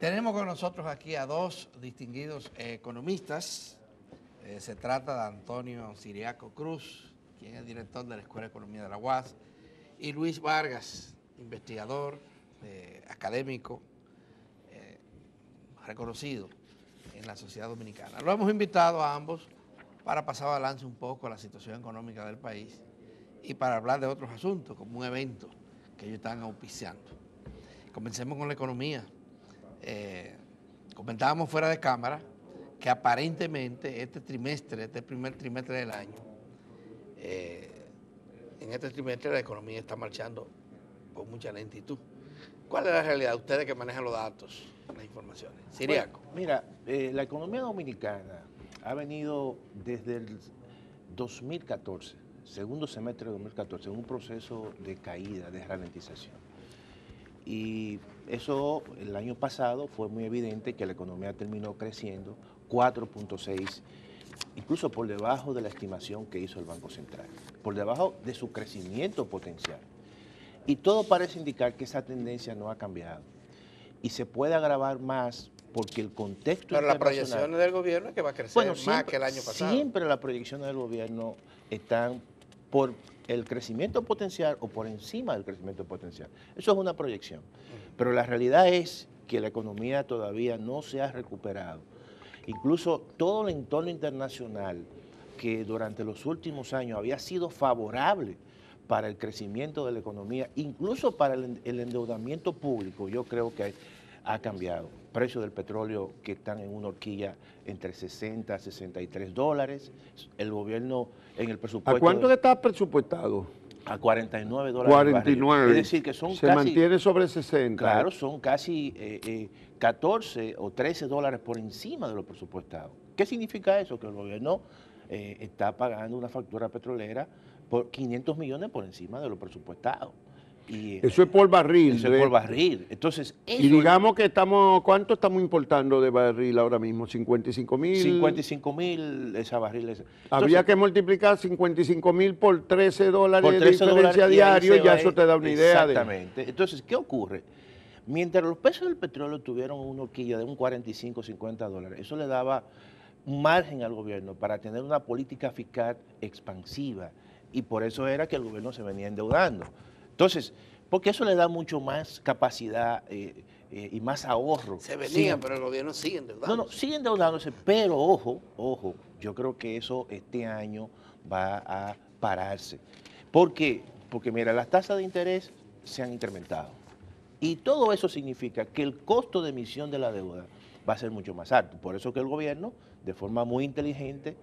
Tenemos con nosotros aquí a dos distinguidos economistas. Se trata de Antonio Ciriaco Cruz, quien es director de la Escuela de Economía de la UAS, y Luis Vargas, investigador, académico, reconocido en la sociedad dominicana. Lo hemos invitado a ambos para pasar balance un poco a la situación económica del país y para hablar de otros asuntos, como un evento que ellos están auspiciando. Comencemos con la economía. Comentábamos fuera de cámara que aparentemente este primer trimestre del año, en este trimestre la economía está marchando con mucha lentitud. ¿Cuál es la realidad? Ustedes que manejan los datos, las informaciones. Ciriaco. Bueno, mira, la economía dominicana ha venido desde el 2014, segundo semestre de 2014, en un proceso de caída, de ralentización. Y eso el año pasado fue muy evidente que la economía terminó creciendo 4.6, incluso por debajo de la estimación que hizo el Banco Central, por debajo de su crecimiento potencial. Y todo parece indicar que esa tendencia no ha cambiado y se puede agravar más porque el contexto Pero internacional... las proyecciones del gobierno es que va a crecer más que el año pasado. Siempre las proyecciones del gobierno están por el crecimiento potencial o por encima del crecimiento potencial. Eso es una proyección. Pero la realidad es que la economía todavía no se ha recuperado. Incluso todo el entorno internacional que durante los últimos años había sido favorable para el crecimiento de la economía, incluso para el endeudamiento público, yo creo que ha cambiado. Precios del petróleo que están en una horquilla entre 60 a 63 dólares. El gobierno en el presupuesto... ¿A cuánto está presupuestado? A 49 dólares 49. Es decir, que son se casi... mantiene sobre 60. Claro, son casi 14 o 13 dólares por encima de lo presupuestado. ¿Qué significa eso? Que el gobierno está pagando una factura petrolera por 500 millones por encima de lo presupuestado. Y, eso es por barril. Eso es por barril. Entonces, eso y digamos que estamos, ¿cuánto estamos importando de barril ahora mismo? 55,000. 55,000 esa barril. Habría que multiplicar 55,000 por 13 dólares por 13 de diferencia diario y ya eso te da una idea. Exactamente. Entonces, ¿qué ocurre? Mientras los precios del petróleo tuvieron una horquilla de un 45, 50 dólares, eso le daba un margen al gobierno para tener una política fiscal expansiva. Y por eso era que el gobierno se venía endeudando. Entonces, porque eso le da mucho más capacidad y más ahorro. Se venían, pero el gobierno sigue endeudándose. No, sigue endeudándose, pero ojo, yo creo que eso este año va a pararse. ¿Por qué? Porque mira, las tasas de interés se han incrementado. Y todo eso significa que el costo de emisión de la deuda va a ser mucho más alto. Por eso que el gobierno, de forma muy inteligente,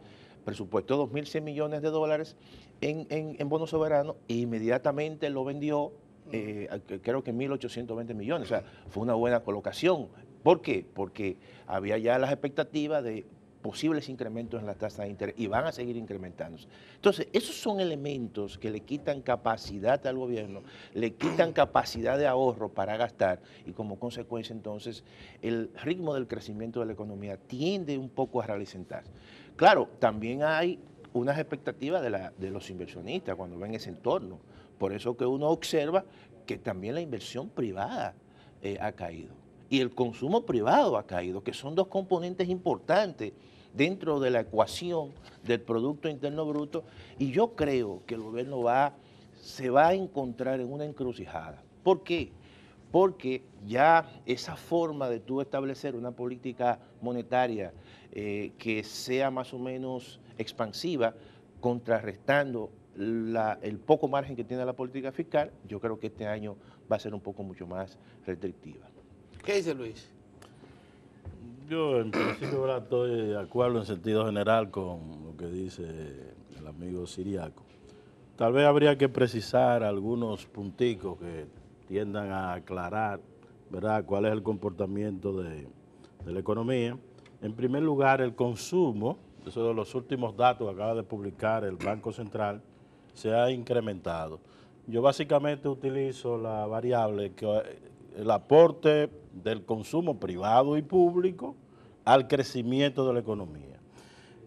presupuestó 2.100 millones de dólares en bonos soberanos e inmediatamente lo vendió, creo que 1.820 millones. O sea, fue una buena colocación. ¿Por qué? Porque había ya las expectativas de posibles incrementos en las tasas de interés y van a seguir incrementándose. Entonces, esos son elementos que le quitan capacidad al gobierno, le quitan capacidad de ahorro para gastar y como consecuencia entonces el ritmo del crecimiento de la economía tiende un poco a ralentarse. Claro, también hay unas expectativas de los inversionistas cuando ven ese entorno. Por eso que uno observa que también la inversión privada ha caído y el consumo privado ha caído, que son dos componentes importantes dentro de la ecuación del Producto Interno Bruto, y yo creo que el gobierno se va a encontrar en una encrucijada. ¿Por qué? Porque ya esa forma de tú establecer una política monetaria que sea más o menos expansiva, contrarrestando el poco margen que tiene la política fiscal, yo creo que este año va a ser un poco mucho más restrictiva. ¿Qué dice Luis? Yo en principio estoy de acuerdo en sentido general con lo que dice el amigo Ciriaco. Tal vez habría que precisar algunos punticos que tiendan a aclarar, ¿verdad?, cuál es el comportamiento de la economía. En primer lugar, el consumo, eso de los últimos datos que acaba de publicar el Banco Central, se ha incrementado. Yo básicamente utilizo la variable que el aporte del consumo privado y público al crecimiento de la economía.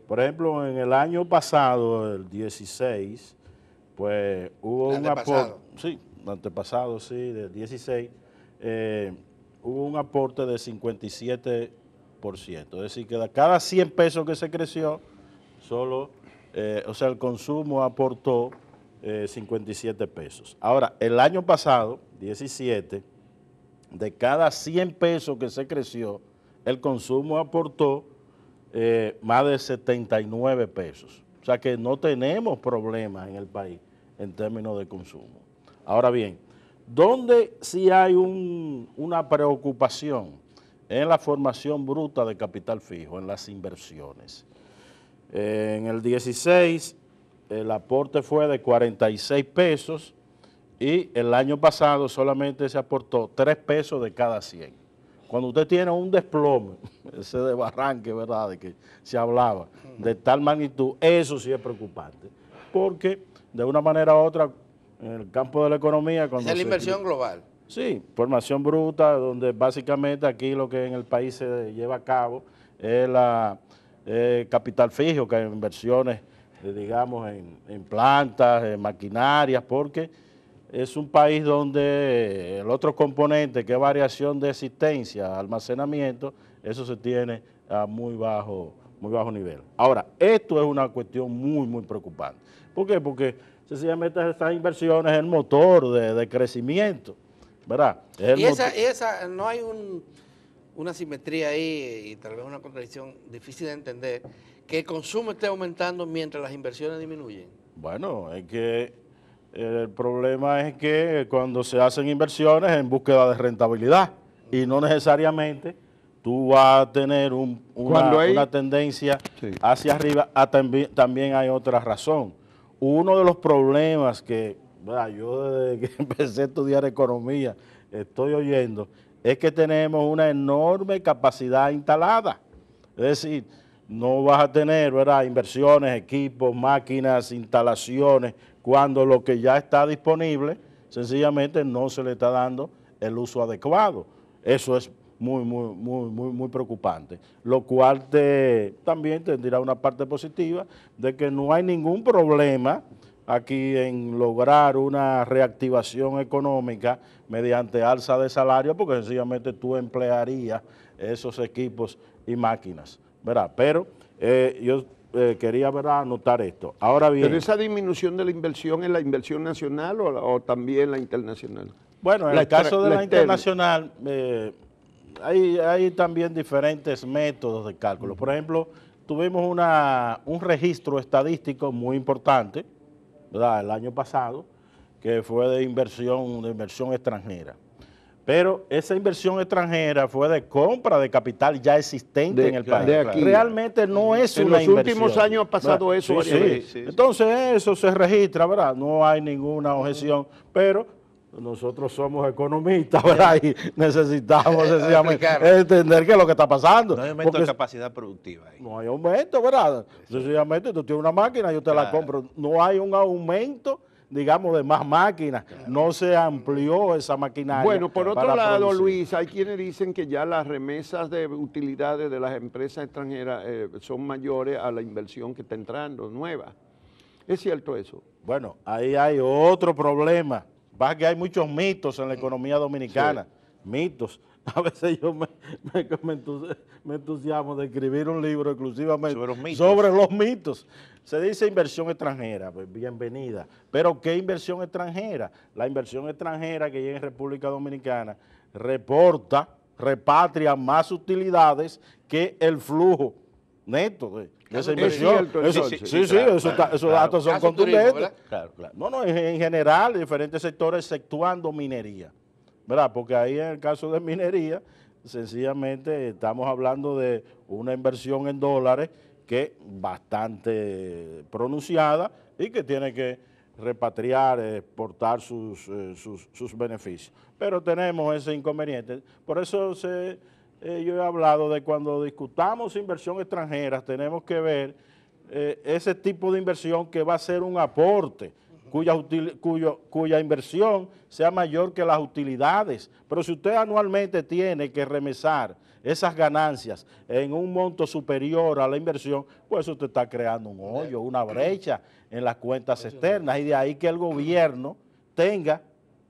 Por ejemplo, en el año pasado, el 16, pues hubo un aporte, sí, antepasado, sí, del 16, hubo un aporte de 57%. Es decir, que de cada 100 pesos que se creció, solo, o sea, el consumo aportó 57 pesos. Ahora, el año pasado, 17, de cada 100 pesos que se creció, el consumo aportó más de 79 pesos. O sea que no tenemos problemas en el país en términos de consumo. Ahora bien, ¿dónde sí hay una preocupación? En la formación bruta de capital fijo, en las inversiones. En el 16, el aporte fue de 46 pesos y el año pasado solamente se aportó 3 pesos de cada 100. Cuando usted tiene un desplome, ese de barranque, ¿verdad?, de que se hablaba, de tal magnitud, eso sí es preocupante. Porque de una manera u otra, en el campo de la economía... Esa es la inversión global. Sí, formación bruta, donde básicamente aquí lo que en el país se lleva a cabo es la capital fijo, que hay inversiones, digamos, en plantas, en maquinarias, porque es un país donde el otro componente, que es variación de existencia, almacenamiento, eso se tiene a muy bajo nivel. Ahora, esto es una cuestión muy, muy preocupante. ¿Por qué? Porque sencillamente estas inversiones es el motor de crecimiento, ¿verdad? Y esa no hay una simetría ahí y tal vez una contradicción difícil de entender, que el consumo esté aumentando mientras las inversiones disminuyen. Bueno, es que el problema es que cuando se hacen inversiones en búsqueda de rentabilidad y no necesariamente tú vas a tener una tendencia hacia arriba. También hay otra razón. Uno de los problemas que yo desde que empecé a estudiar economía estoy oyendo es que tenemos una enorme capacidad instalada. Es decir, no vas a tener, ¿verdad?, inversiones, equipos, máquinas, instalaciones, cuando lo que ya está disponible sencillamente no se le está dando el uso adecuado. Eso es muy preocupante, lo cual también tendrá una parte positiva de que no hay ningún problema aquí en lograr una reactivación económica mediante alza de salario, porque sencillamente tú emplearías esos equipos y máquinas, ¿verdad? Pero yo quería, ¿verdad?, anotar esto. Ahora bien... ¿Pero esa disminución de la inversión es la inversión nacional o también la internacional? Bueno, en el caso de la internacional, hay también diferentes métodos de cálculo. Por ejemplo, tuvimos un registro estadístico muy importante, ¿verdad?, el año pasado, que fue de inversión extranjera. Pero esa inversión extranjera fue de compra de capital ya existente en el país. Realmente no es una inversión. En los últimos años ha pasado eso varias veces. Entonces eso se registra, ¿verdad? No hay ninguna objeción, pero nosotros somos economistas, ¿verdad? Y necesitamos sencillamente entender qué es lo que está pasando. No hay aumento de capacidad productiva ahí. No hay aumento, ¿verdad? Sencillamente tú tienes una máquina, yo te la compro. No hay un aumento, digamos, de más máquinas. No se amplió esa maquinaria. Bueno, por otro lado, Luis, hay quienes dicen que ya las remesas de utilidades de las empresas extranjeras son mayores a la inversión que está entrando, nueva. ¿Es cierto eso? Bueno, ahí hay otro problema. Va que hay muchos mitos en la economía dominicana. Sí. Mitos. A veces yo me entusiasmo de escribir un libro exclusivamente sobre los mitos. Se dice inversión extranjera, pues bienvenida. Pero ¿qué inversión extranjera? La inversión extranjera que llega en República Dominicana repatria más utilidades que el flujo neto de esa inversión. Esos datos son contundentes. Claro. No, en general, diferentes sectores, exceptuando minería, ¿verdad? Porque ahí en el caso de minería, sencillamente estamos hablando de una inversión en dólares que es bastante pronunciada y que tiene que repatriar, exportar sus beneficios. Pero tenemos ese inconveniente. Por eso yo he hablado de cuando discutamos inversión extranjera, tenemos que ver ese tipo de inversión que va a ser un aporte, cuya inversión sea mayor que las utilidades. Pero si usted anualmente tiene que remesar esas ganancias en un monto superior a la inversión, pues usted está creando un hoyo, una brecha en las cuentas externas, y de ahí que el gobierno tenga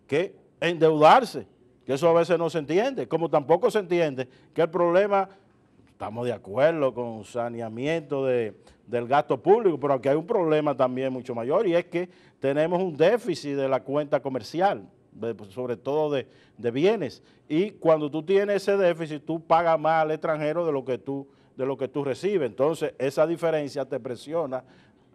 que endeudarse. que eso a veces no se entiende, como tampoco se entiende que el problema, estamos de acuerdo con saneamiento del gasto público, pero aquí hay un problema también mucho mayor y es que tenemos un déficit de la cuenta comercial, sobre todo de bienes, y cuando tú tienes ese déficit tú pagas más al extranjero de lo que tú recibes, entonces esa diferencia te presiona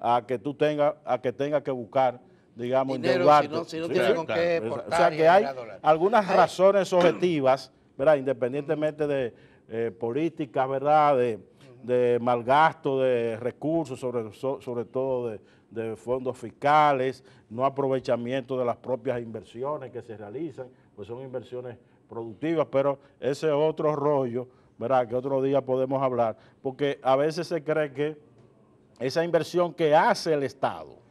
a que tengas que buscar, digamos, dinero, endeudarte. si no tiene con qué O exportar sea y que hay generar dólares. algunas razones objetivas, ¿verdad? Independientemente de políticas, ¿verdad? De malgasto de recursos, sobre todo de fondos fiscales, no aprovechamiento de las propias inversiones que se realizan, pues son inversiones productivas, pero ese otro rollo, ¿verdad? Que otro día podemos hablar, porque a veces se cree que esa inversión que hace el Estado,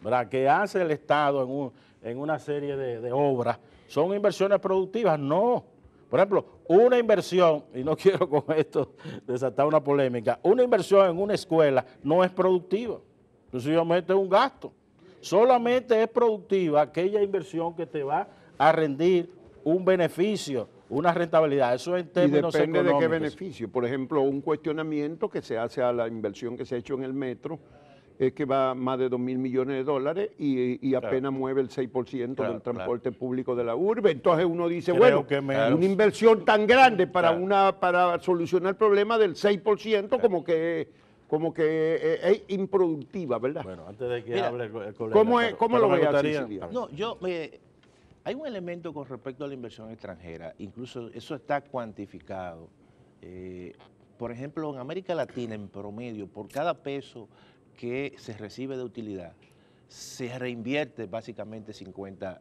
¿verdad? Que hace el Estado en una serie de obras, son inversiones productivas. No. Por ejemplo, una inversión, y no quiero con esto desatar una polémica, una inversión en una escuela no es productiva, sencillamente es un gasto. Solamente es productiva aquella inversión que te va a rendir un beneficio, una rentabilidad. Eso en términos y depende económicos. de qué beneficio. Por ejemplo, un cuestionamiento que se hace a la inversión que se ha hecho en el metro es que va más de 2.000 millones de dólares y apenas mueve el 6% del transporte público de la urbe. Entonces uno dice, Creo bueno, que menos. una inversión tan grande para solucionar el problema del 6% como que es improductiva, ¿verdad? Bueno, antes de que Mira, hable el colega. ¿Cómo lo me ve así, gustaría- Siliano? No, hay un elemento con respecto a la inversión extranjera, incluso eso está cuantificado. Por ejemplo, en América Latina, en promedio, por cada peso que se recibe de utilidad, se reinvierte básicamente 50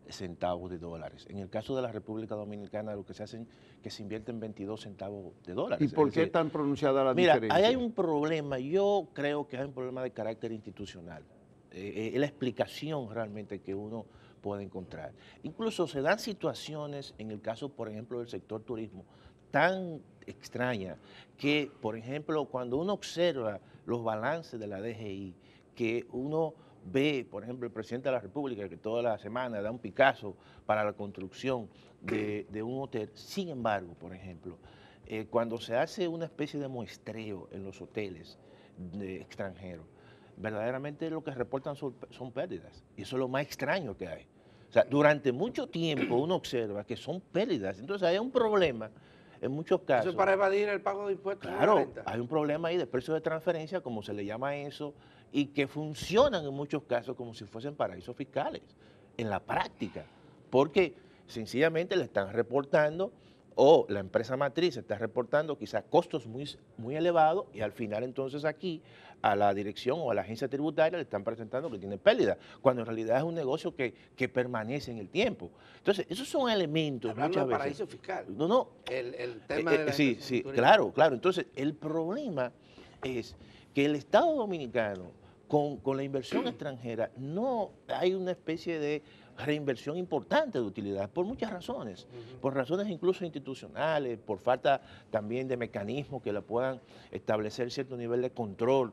centavos de dólares. En el caso de la República Dominicana, lo que se hacen que se invierten 22 centavos de dólares. ¿Y por Es qué decir, tan pronunciada la mira, diferencia? ahí hay un problema, yo creo que hay un problema de carácter institucional. Es la explicación realmente que uno puede encontrar. Incluso se dan situaciones, en el caso, por ejemplo, del sector turismo, tan extraña que, por ejemplo, cuando uno observa los balances de la DGI, que uno ve, por ejemplo, el presidente de la República, que toda la semana da un Picasso para la construcción de un hotel. Sin embargo, por ejemplo, cuando se hace una especie de muestreo en los hoteles extranjeros, verdaderamente lo que reportan son pérdidas. Y eso es lo más extraño que hay. O sea, durante mucho tiempo uno observa que son pérdidas. Entonces hay un problema en muchos casos. Eso es para evadir el pago de impuestos. Claro, hay un problema ahí de precio de transferencia, como se le llama a eso, y que funcionan en muchos casos como si fuesen paraísos fiscales, en la práctica, porque sencillamente le están reportando, o la empresa matriz está reportando quizás costos muy elevados, y al final entonces aquí a la dirección o a la agencia tributaria le están presentando que tiene pérdida, cuando en realidad es un negocio que permanece en el tiempo. Entonces, esos son elementos Hablando muchas de veces. paraíso fiscal. No. El tema de la Sí, infraestructura. claro. Entonces, el problema es que el Estado Dominicano, con la inversión extranjera, no hay una especie de reinversión importante de utilidades, por muchas razones, por razones incluso institucionales, por falta también de mecanismos que le puedan establecer cierto nivel de control.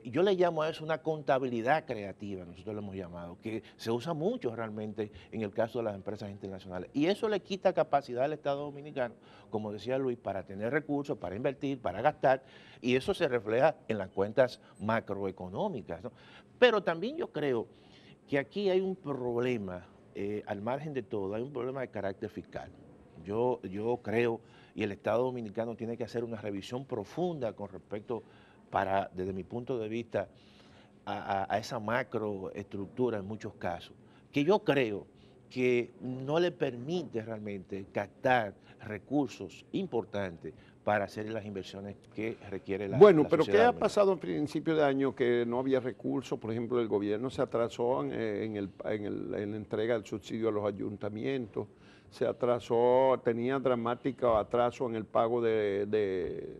Yo le llamo a eso una contabilidad creativa, nosotros lo hemos llamado, que se usa mucho realmente en el caso de las empresas internacionales. Y eso le quita capacidad al Estado Dominicano, como decía Luis, para tener recursos, para invertir, para gastar, y eso se refleja en las cuentas macroeconómicas, ¿no? Pero también yo creo que aquí hay un problema, al margen de todo, hay un problema de carácter fiscal. Yo creo, y el Estado Dominicano tiene que hacer una revisión profunda con respecto desde mi punto de vista, a esa macroestructura en muchos casos, que yo creo que no le permite realmente captar recursos importantes para hacer las inversiones que requiere la Bueno, la pero sociedad ¿qué ha dominicana. pasado a principio de año que no había recursos? Por ejemplo, el gobierno se atrasó en la entrega del subsidio a los ayuntamientos, se atrasó, tenía dramático atraso en el pago de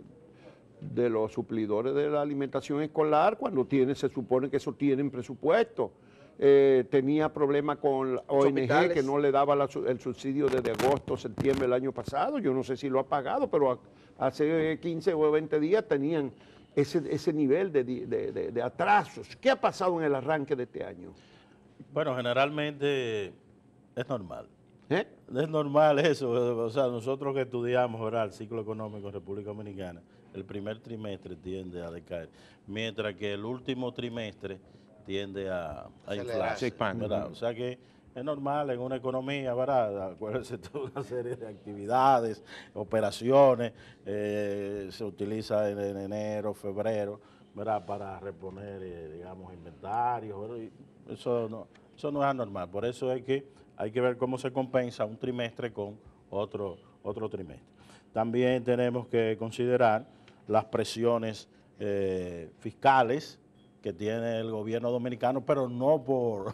los suplidores de la alimentación escolar, cuando se supone que eso tienen presupuesto. Tenía problemas con la ONG hospitales. que no le daba el subsidio desde agosto, septiembre del año pasado. Yo no sé si lo ha pagado, pero hace 15 o 20 días tenían ese nivel de atrasos. ¿Qué ha pasado en el arranque de este año? Bueno, generalmente es normal. ¿Eh? Es normal eso, o sea, nosotros que estudiamos, ¿verdad?, el ciclo económico en República Dominicana, el primer trimestre tiende a decaer, mientras que el último trimestre tiende a inflarse, Se expande. ¿verdad? O sea que es normal en una economía, ¿verdad? Acuérdense, toda una serie de actividades, operaciones, se utiliza en enero, febrero, ¿verdad?, para reponer, digamos, inventarios, ¿verdad? Y eso no es anormal, por eso es que hay que ver cómo se compensa un trimestre con otro trimestre. También tenemos que considerar las presiones fiscales que tiene el gobierno dominicano, pero no por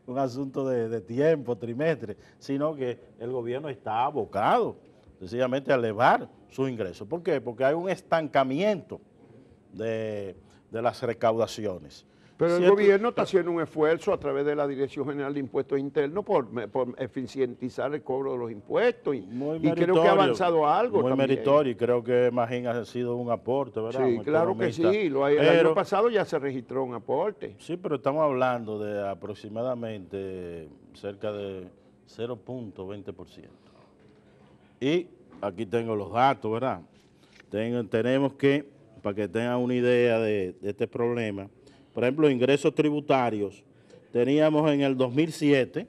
un asunto de tiempo, trimestre, sino que el gobierno está abocado sencillamente a elevar sus ingresos. ¿Por qué? Porque hay un estancamiento de las recaudaciones. Pero el Cierto, gobierno está haciendo un esfuerzo a través de la Dirección General de Impuestos Internos por eficientizar el cobro de los impuestos y creo que ha avanzado algo muy también. meritorio, y creo que Magín ha sido un aporte, ¿verdad? Sí, Un claro que economista. sí. El año pasado ya se registró un aporte. Sí, pero estamos hablando de aproximadamente cerca de 0.20%. Y aquí tengo los datos, ¿verdad? Tenemos que, para que tengan una idea de este problema, por ejemplo, ingresos tributarios, teníamos en el 2007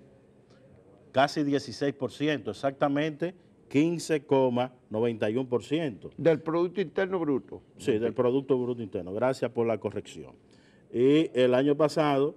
casi 16%, exactamente 15,91%. Del Producto Interno Bruto. Sí, del Producto Bruto Interno. Gracias por la corrección. Y el año pasado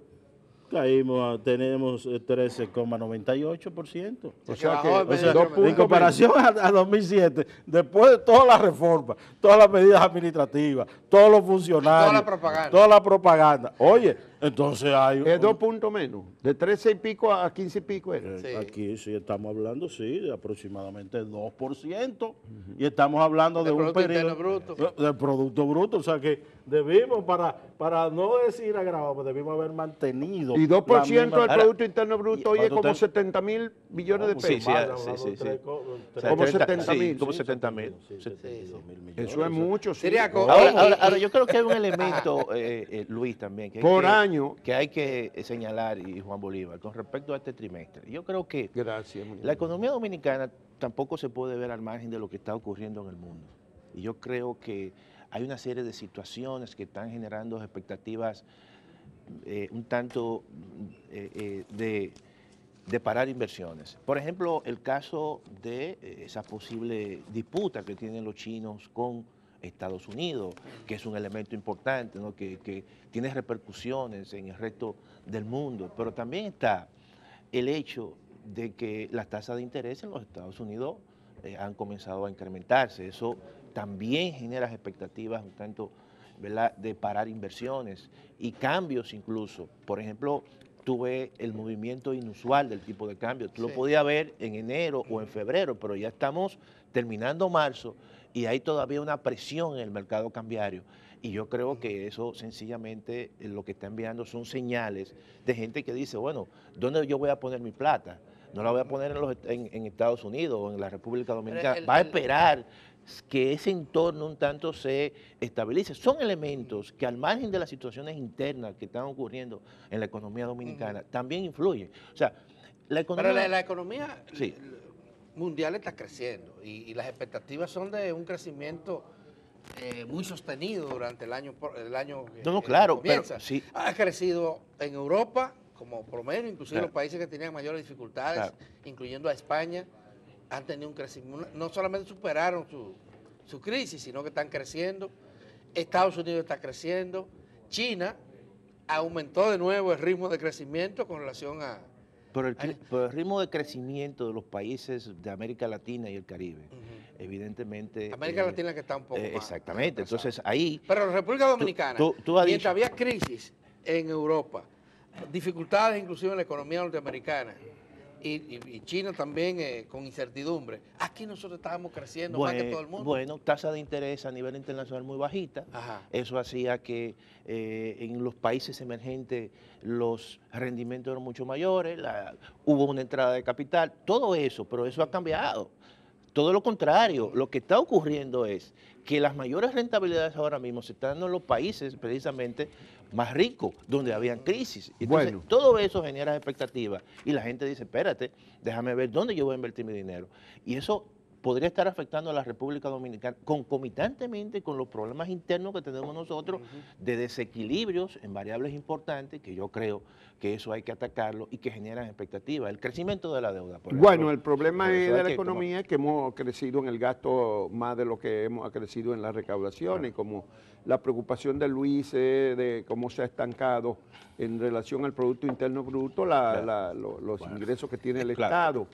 tenemos 13,98%. O sea que, bajó O sea, 2 puntos en comparación a 2007, después de todas las reformas, todas las medidas administrativas, todos los funcionarios, Toda la propaganda. toda la propaganda. Oye, entonces hay... es 2 puntos menos. De 13 y pico a 15 y pico era. Sí. Aquí sí estamos hablando, sí, de aproximadamente 2%, y estamos hablando de Del un Producto periodo... Interno Bruto. Del Producto Bruto, o sea que debimos, para no decir agravado, pues debimos haber mantenido... Y 2% del Ahora, Producto Interno Bruto hoy es como 70.000 millones de Sí, pesos. sí, sí. Como 70.000. Sí, como 70.000. Eso es mucho, sí. Siriaco, Ahora, yo creo que hay un elemento, Luis, también, que, Por año. que hay que señalar, y Juan Bolívar, con respecto a este trimestre. Yo creo que Gracias. Muñoz. la economía dominicana tampoco se puede ver al margen de lo que está ocurriendo en el mundo. Y yo creo que hay una serie de situaciones que están generando expectativas un tanto de parar inversiones. Por ejemplo, el caso de esa posible disputa que tienen los chinos con Estados Unidos, que es un elemento importante, ¿no? que tiene repercusiones en el resto del mundo, pero también está el hecho de que las tasas de interés en los Estados Unidos han comenzado a incrementarse. Eso también genera expectativas un tanto, ¿verdad?, de parar inversiones y cambios incluso. Por ejemplo, tuve el movimiento inusual del tipo de cambio. Tú lo podías ver en enero o en febrero, pero ya estamos terminando marzo y hay todavía una presión en el mercado cambiario. Y yo creo que eso sencillamente lo que está enviando son señales de gente que dice, bueno, ¿dónde yo voy a poner mi plata? No la voy a poner en Estados Unidos o en la República Dominicana. Va a esperar que ese entorno un tanto se estabilice. Son elementos que al margen de las situaciones internas que están ocurriendo en la economía dominicana, también influyen. O sea, la economía... Pero la economía Sí. mundial está creciendo y las expectativas son de un crecimiento muy sostenido durante el año que No, claro, pero comienza. sí. Ha crecido en Europa como promedio, inclusive Claro. los países que tenían mayores dificultades, Claro. incluyendo a España, han tenido un crecimiento, no solamente superaron su crisis, sino que están creciendo. Estados Unidos está creciendo, China aumentó de nuevo el ritmo de crecimiento con relación a... Por el ritmo de crecimiento de los países de América Latina y el Caribe, evidentemente... América Latina que está un poco más exactamente, atrasada. entonces ahí... Pero la República Dominicana, tú has mientras dicho- había crisis en Europa, dificultades inclusive en la economía norteamericana y China también con incertidumbre, aquí nosotros estábamos creciendo más que todo el mundo. Bueno, tasa de interés a nivel internacional muy bajita. Ajá. Eso hacía que en los países emergentes los rendimientos eran mucho mayores, hubo una entrada de capital, todo eso, pero eso ha cambiado. Todo lo contrario, lo que está ocurriendo es que las mayores rentabilidades ahora mismo se están dando en los países precisamente más ricos, donde habían crisis. Entonces, Bueno. todo eso genera expectativas y la gente dice, espérate, déjame ver dónde yo voy a invertir mi dinero. Y eso podría estar afectando a la República Dominicana concomitantemente con los problemas internos que tenemos nosotros de desequilibrios en variables importantes, que yo creo que eso hay que atacarlo y que generan expectativas. El crecimiento de la deuda, por ejemplo. Bueno, el problema Por eso de hay la que economía es que hemos crecido en el gasto más de lo que hemos crecido en la recaudación y como la preocupación de Luis de cómo se ha estancado en relación al Producto Interno Bruto, los ingresos que tiene el Estado,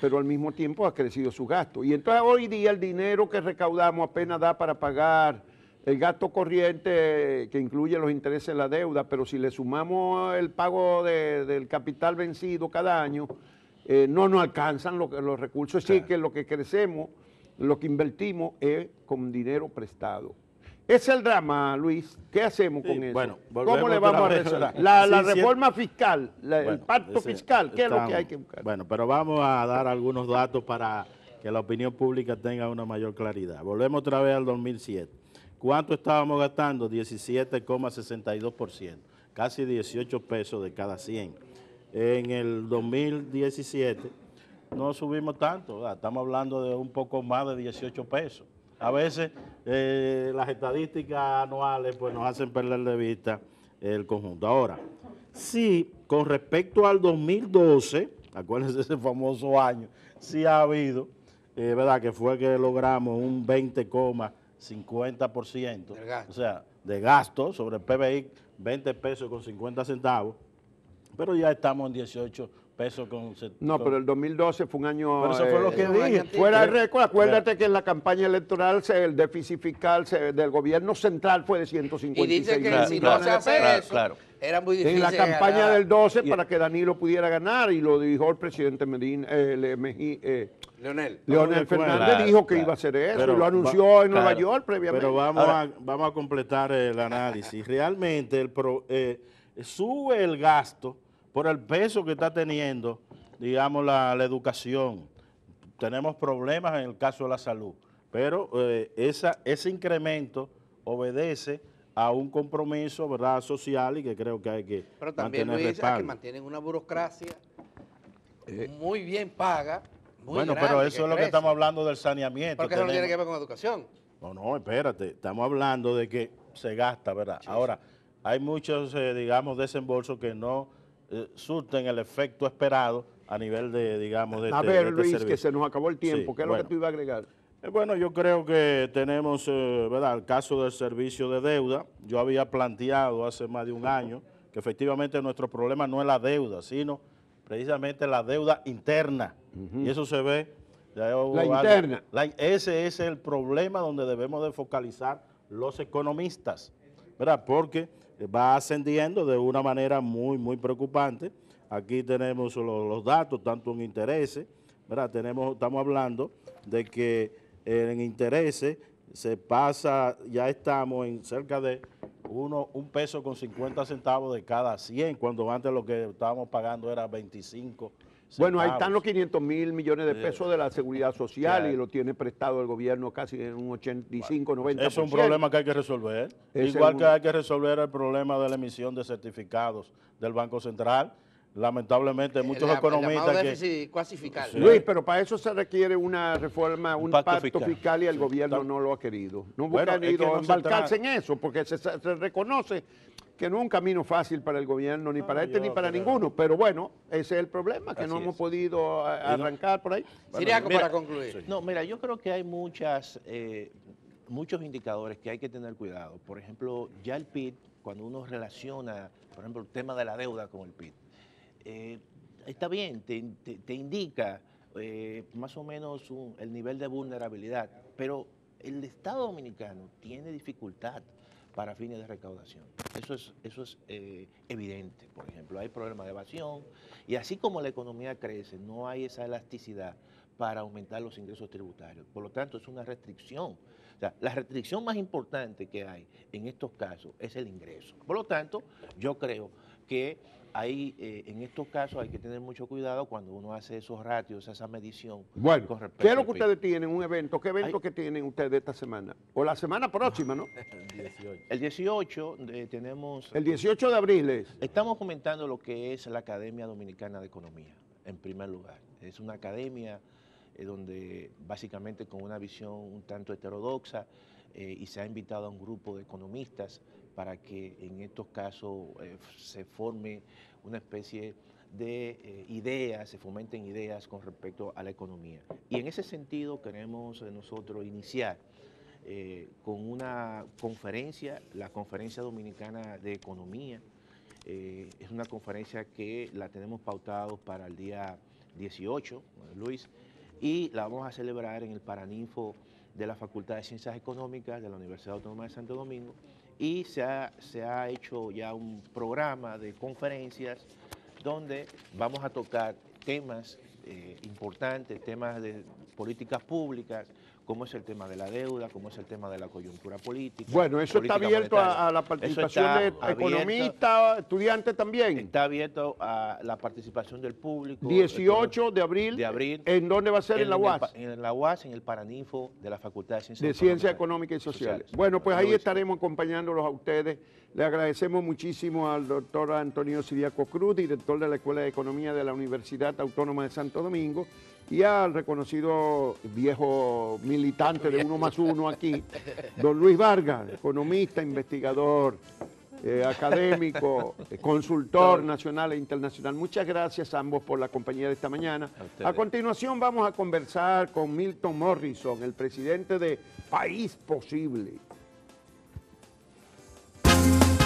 pero al mismo tiempo ha crecido su gasto. Y entonces hoy día el dinero que recaudamos apenas da para pagar el gasto corriente que incluye los intereses de la deuda, pero si le sumamos el pago del capital vencido cada año, no nos alcanzan los recursos. Es decir, que lo que crecemos, lo que invertimos es con dinero prestado. Ese es el drama, Luis. ¿Qué hacemos con eso? Bueno, ¿Cómo le vamos a resolver? La reforma fiscal, el pacto fiscal, ¿qué es lo que hay que buscar? Bueno, pero vamos a dar algunos datos para que la opinión pública tenga una mayor claridad. Volvemos otra vez al 2007. ¿Cuánto estábamos gastando? 17,62%, casi 18 pesos de cada 100. En el 2017 no subimos tanto, ¿verdad? Estamos hablando de un poco más de 18 pesos. A veces las estadísticas anuales pues, nos hacen perder de vista el conjunto. Ahora, sí, con respecto al 2012, acuérdense de ese famoso año, sí ha habido, ¿verdad? Que fue que logramos un 20,50%, o sea, de gasto sobre el PBI, 20 pesos con 50 centavos, pero ya estamos en 18 pesos con... No, pero el 2012 fue un año... Pero eso fue lo que dije. Fuera de récord, acuérdate que en la campaña electoral el déficit fiscal del gobierno central fue de 156 Y dice que millones si de no se hace pesos. eso, era muy difícil En la campaña ganar. del 12 para que Danilo pudiera ganar, y lo dijo el presidente Medina, Leonel Fernández dijo que iba a hacer eso, Pero y lo anunció en Nueva claro, York previamente. Pero vamos a completar el análisis. Realmente sube el gasto por el peso que está teniendo, digamos, la educación. Tenemos problemas en el caso de la salud, pero ese incremento obedece a un compromiso, ¿verdad?, social, y que creo que hay que Pero también, mantener Luis, respaldo. que mantienen una burocracia muy bien paga, muy Bueno, grande, pero eso es lo que crece. estamos hablando del saneamiento. Porque eso no tiene que ver con educación. No, espérate, estamos hablando de que se gasta, ¿verdad? Sí. Ahora, hay muchos, digamos, desembolsos que no surten el efecto esperado a nivel de, digamos, de A ver, Luis, servicio. que se nos acabó el tiempo. Sí, ¿Qué es lo que tú ibas a agregar? Bueno, yo creo que tenemos, ¿verdad?, el caso del servicio de deuda. Yo había planteado hace más de un año que efectivamente nuestro problema no es la deuda, sino precisamente la deuda interna. Y eso se ve. La interna. Ese es el problema donde debemos de focalizar los economistas, ¿verdad? Porque va ascendiendo de una manera muy, muy preocupante. Aquí tenemos los datos, tanto en intereses, ¿verdad? Estamos hablando de que en intereses se pasa, ya estamos en cerca de un peso con 50 centavos de cada 100, cuando antes lo que estábamos pagando era 25 centavos. Bueno, ahí están los 500.000 millones de pesos de la Seguridad Social y lo tiene prestado el gobierno casi en un 85, 90%. Eso es un problema que hay que resolver. Igual que hay que resolver el problema de la emisión de certificados del Banco Central. Lamentablemente muchos economistas déficit cuasi fiscal. Sí. Luis, pero para eso se requiere una reforma, un pacto fiscal y el gobierno no lo ha querido. No ha querido embarcarse en eso porque se reconoce que no es un camino fácil para el gobierno, ni para ni para ninguno. Pero bueno, ese es el problema, que no hemos podido arrancar por ahí. Siriaco, para concluir. No, mira, yo creo que hay muchos indicadores que hay que tener cuidado. Por ejemplo, ya el PIB, cuando uno relaciona, por ejemplo, el tema de la deuda con el PIB, está bien, te indica más o menos el nivel de vulnerabilidad, pero el Estado Dominicano tiene dificultad para fines de recaudación. Eso es evidente. Por ejemplo, hay problemas de evasión y así como la economía crece, no hay esa elasticidad para aumentar los ingresos tributarios. Por lo tanto, es una restricción. O sea, la restricción más importante que hay en estos casos es el ingreso. Por lo tanto, yo creo que ahí, en estos casos hay que tener mucho cuidado cuando uno hace esos ratios, esa medición. Bueno, con respecto ¿qué es lo al que PIB. ustedes tienen? ¿Un evento? ¿Qué evento que tienen ustedes esta semana? O la semana próxima, ¿no? El 18. El 18 tenemos... El 18 de abril es. Estamos comentando lo que es la Academia Dominicana de Economía, en primer lugar. Es una academia donde básicamente con una visión un tanto heterodoxa y se ha invitado a un grupo de economistas para que en estos casos se forme una especie de ideas, se fomenten ideas con respecto a la economía. Y en ese sentido queremos nosotros iniciar con una conferencia, la Conferencia Dominicana de Economía. Es una conferencia que la tenemos pautado para el día 18, Luis, y la vamos a celebrar en el Paraninfo de la Facultad de Ciencias Económicas de la Universidad Autónoma de Santo Domingo, y se ha hecho ya un programa de conferencias donde vamos a tocar temas importantes, temas de políticas públicas, como es el tema de la deuda, como es el tema de la coyuntura política. Bueno, eso está abierto a la participación de economistas, estudiantes también. Está abierto a la participación del público. 18 de abril. ¿En dónde va a ser? ¿En la UAS? En la UAS, en el Paraninfo de la Facultad de Ciencias Económicas y Sociales. Bueno, pues ahí estaremos acompañándolos a ustedes. Le agradecemos muchísimo al doctor Antonio Siriaco Cruz, director de la Escuela de Economía de la Universidad Autónoma de Santo Domingo, y al reconocido viejo militante de 1+1 aquí, don Luis Vargas, economista, investigador, académico, consultor nacional e internacional. Muchas gracias a ambos por la compañía de esta mañana. A continuación vamos a conversar con Milton Morrison, el presidente de País Posible.